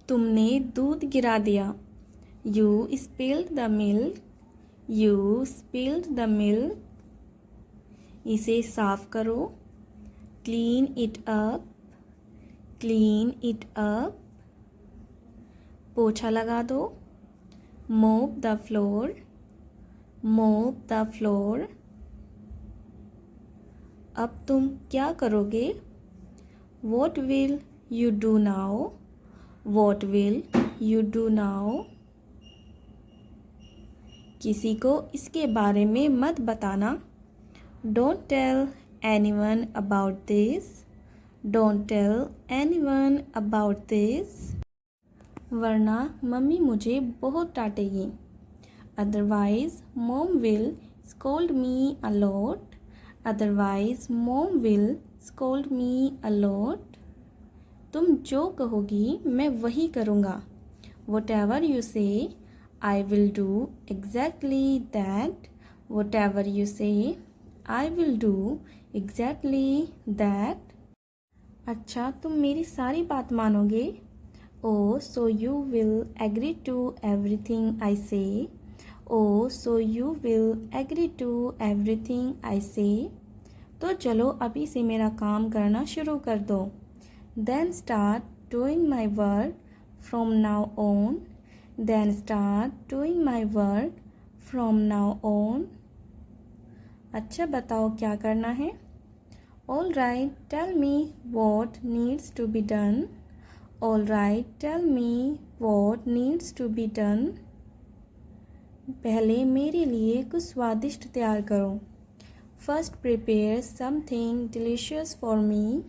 तुमने दूध गिरा दिया। You spilled the milk. You spilled the milk. इसे साफ करो। Clean it up. Clean it up. पोछा लगा दो। Mop the floor. Mop the floor. अब तुम क्या करोगे? What will you do now? What will you do now? किसी को इसके बारे में मत बताना। Don't tell anyone about this. Don't tell anyone about this. वरना मम्मी मुझे बहुत डांटेगी। Otherwise, mom will scold me a lot. Otherwise, mom will scold me a lot. तुम जो कहोगी मैं वही करूँगा। Whatever you say, I will do exactly that. Whatever you say, I will do exactly that. अच्छा, तुम मेरी सारी बात मानोगे? Oh, so you will agree to everything I say. Oh, so you will agree to everything I say. तो चलो अभी से मेरा काम करना शुरू कर दो। Then start doing my work from now on. Then start doing my work from now on. अच्छा बताओ क्या करना है? All right, tell me what needs to be done. All right, tell me what needs to be done. पहले मेरे लिए कुछ स्वादिष्ट तैयार करो। First prepare something delicious for me.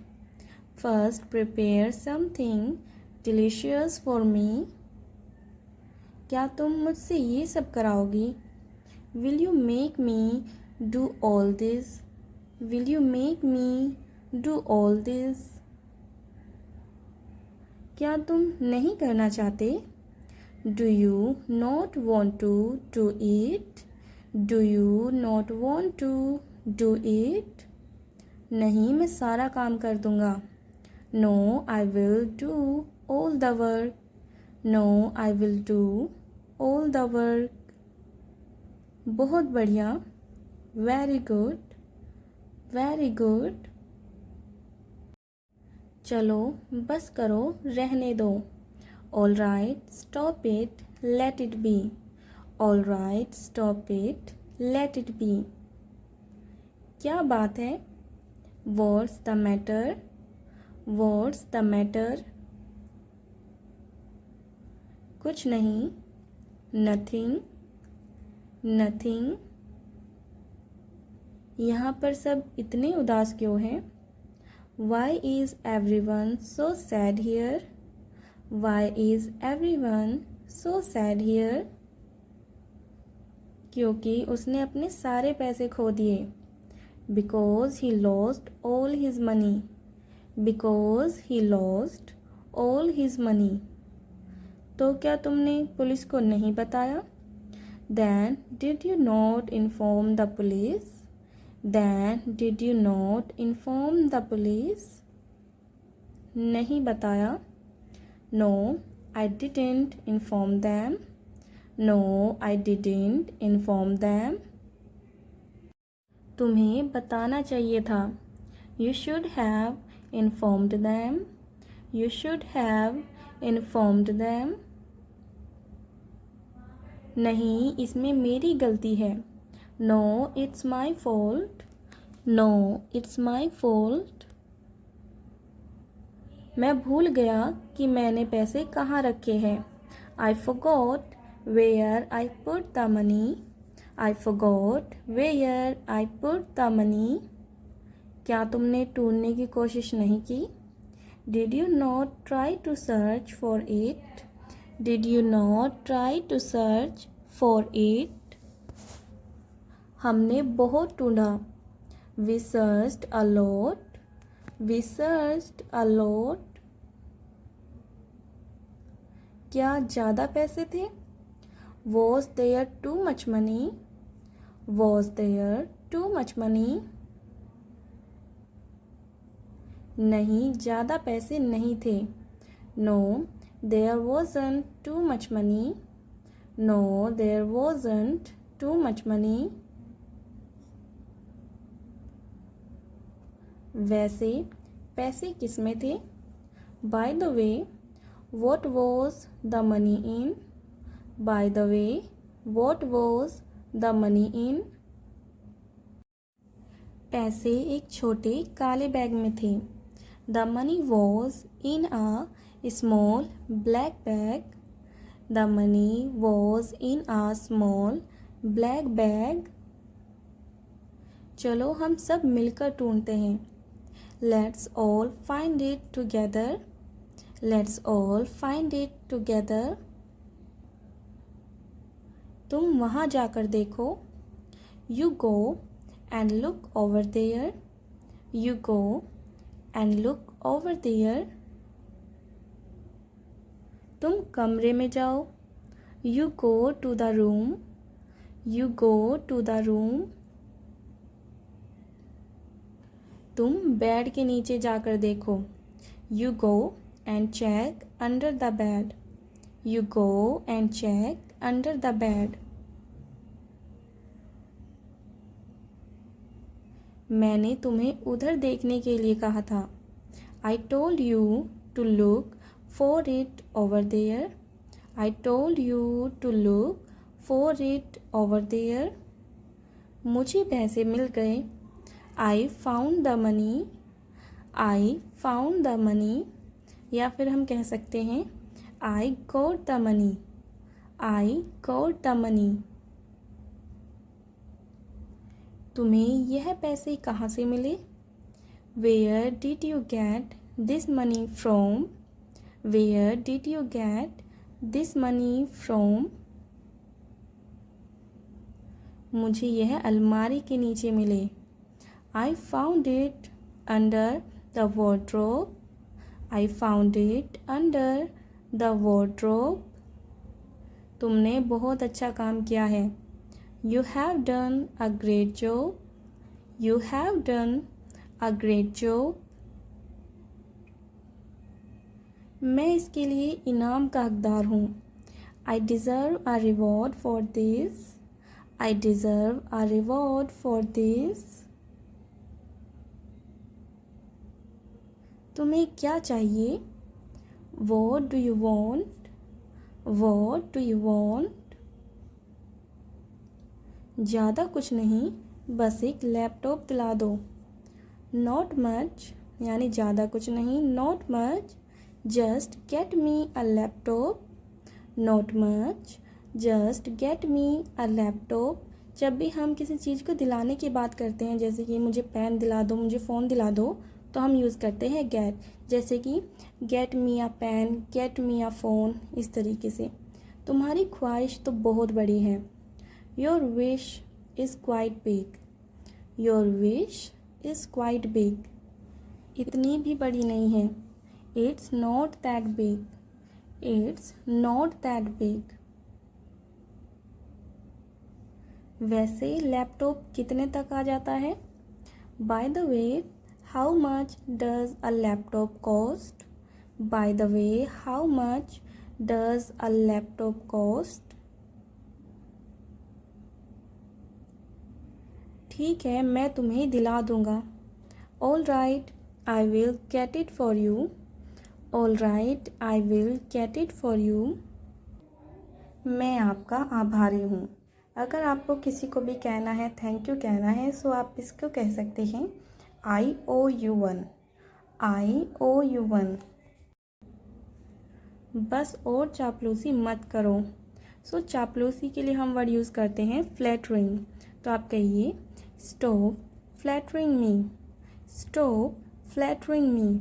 First prepare something delicious for me. क्या तुम मुझसे ये सब कराओगी? Will you make me do all this? Will you make me do all this? क्या तुम नहीं करना चाहते? Do you not want to do it? Do you not want to do it? नहीं, मैं सारा काम कर दूँगा। No, I will do all the work. No, I will do all the work. बहुत बढ़िया। Very good. Very good. चलो बस करो, रहने दो। All right, stop it, let it be. All right, stop it, let it be. क्या बात है? What's the matter? What's the matter? कुछ नहीं। Nothing. Nothing. यहाँ पर सब इतने उदास क्यों हैं? Why is everyone so sad here? Why is everyone so sad here? क्योंकि उसने अपने सारे पैसे खो दिए। Because he lost all his money. Because he lost all his money. तो क्या तुमने पुलिस को नहीं बताया? Then did you not inform the police? Then did you not inform the police? नहीं बताया। No, I didn't inform them. No, I didn't inform them. तुम्हें बताना चाहिए था। You should have informed them. You should have informed them. नहीं, इसमें मेरी गलती है। No, it's my fault. No, it's my fault. मैं भूल गया कि मैंने पैसे कहाँ रखे हैं। I forgot where I put the money. I forgot where I put the money. क्या तुमने ढूंढने की कोशिश नहीं की? Did you not try to search for it? Did you not try to search for it? हमने बहुत ढूंढा। We searched a lot. We searched a lot. क्या ज़्यादा पैसे थे? Was there too much money? Was there too much money? नहीं, ज़्यादा पैसे नहीं थे। No, There wasn't too much money. No, there wasn't too much money. वैसे पैसे किस में थे? By the way, what was the money in? By the way, what was the money in? पैसे एक छोटे काले बैग में थे. The money was in a small black bag. The money was in a small black bag. चलो हम सब मिलकर ढूंढते हैं. Let's all find it together. Let's all find it together. तुम वहाँ जाकर देखो. You go and look over there. You go and look over there. तुम कमरे में जाओ. You go to the room. You go to the room. तुम bed के नीचे जाकर देखो. You go and check under the bed. You go and check under the bed. मैंने तुम्हें उधर देखने के लिए कहा था. I told you to look for it over there. I told you to look for it over there. मुझे पैसे मिल गए. I found the money. I found the money. या फिर हम कह सकते हैं I got the money. I got the money. तुम्हें यह पैसे कहाँ से मिले? Where did you get this money from? Where did you get this money from? मुझे यह अलमारी के नीचे मिले. I found it under the wardrobe. I found it under the wardrobe. तुमने बहुत अच्छा काम किया है. You have done a great job. You have done a great job. मैं इसके लिए इनाम का हकदार हूँ. I deserve a reward for this. I deserve a reward for this. तुम्हें क्या चाहिए? What do you want? What do you want? ज़्यादा कुछ नहीं, बस एक लैपटॉप दिला दो. Not much, यानी ज़्यादा कुछ नहीं. Not much, just get me a laptop. Not much, just get me a laptop. जब भी हम किसी चीज़ को दिलाने की बात करते हैं, जैसे कि मुझे पेन दिला दो, मुझे फ़ोन दिला दो, तो हम यूज़ करते हैं गेट. जैसे कि get me a pen, get me a phone, इस तरीके से. तुम्हारी ख्वाहिश तो बहुत बड़ी है. Your wish is quite big. Your wish is quite big. इतनी भी बड़ी नहीं है. It's not that big. It's not that big. वैसे लैपटॉप कितने तक आ जाता है? By the way, how much does a laptop cost? By the way, how much does a laptop cost? ठीक है, मैं तुम्हें दिला दूँगा. All right, I will get it for you. All right, I will get it for you. मैं आपका आभारी हूँ. अगर आपको किसी को भी कहना है, थैंक यू कहना है, सो आप इसको कह सकते हैं I owe you one. I owe you one. बस और चापलूसी मत करो. सो चापलूसी के लिए हम वर्ड यूज़ करते हैं फ्लैटरिंग. तो आप कहिए स्टॉप फ्लैटरिंग मी. स्टॉप फ्लैटरिंग मी.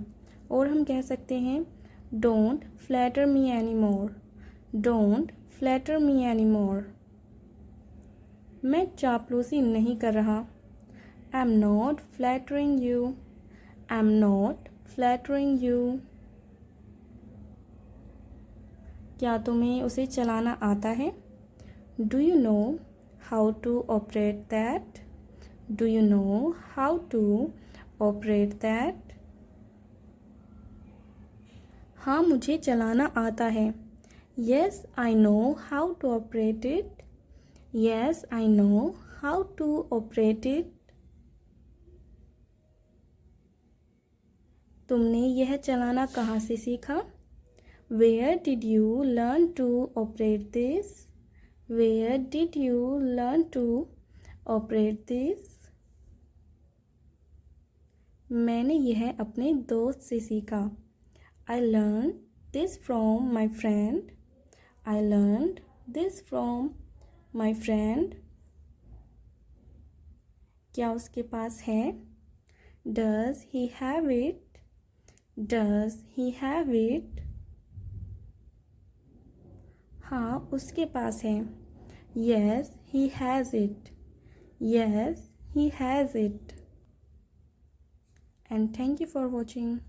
और हम कह सकते हैं don't flatter me any more. Don't flatter me any more. मैं चापलूसी नहीं कर रहा. I'm not flattering you. I'm not flattering you. क्या तुम्हें उसे चलाना आता है? Do you know how to operate that? Do you know how to operate that? हाँ मुझे चलाना आता है। Yes, I know how to operate it. Yes, I know how to operate it. तुमने यह चलाना कहाँ से सीखा? Where did you learn to operate this? Where did you learn to operate this? मैंने यह अपने दोस्त से सीखा। I learned this from my friend. I learned this from my friend. क्या उसके पास है? Does he have it? Does he have it? हाँ उसके पास है। Yes, he has it. Yes, he has it. And thank you for watching.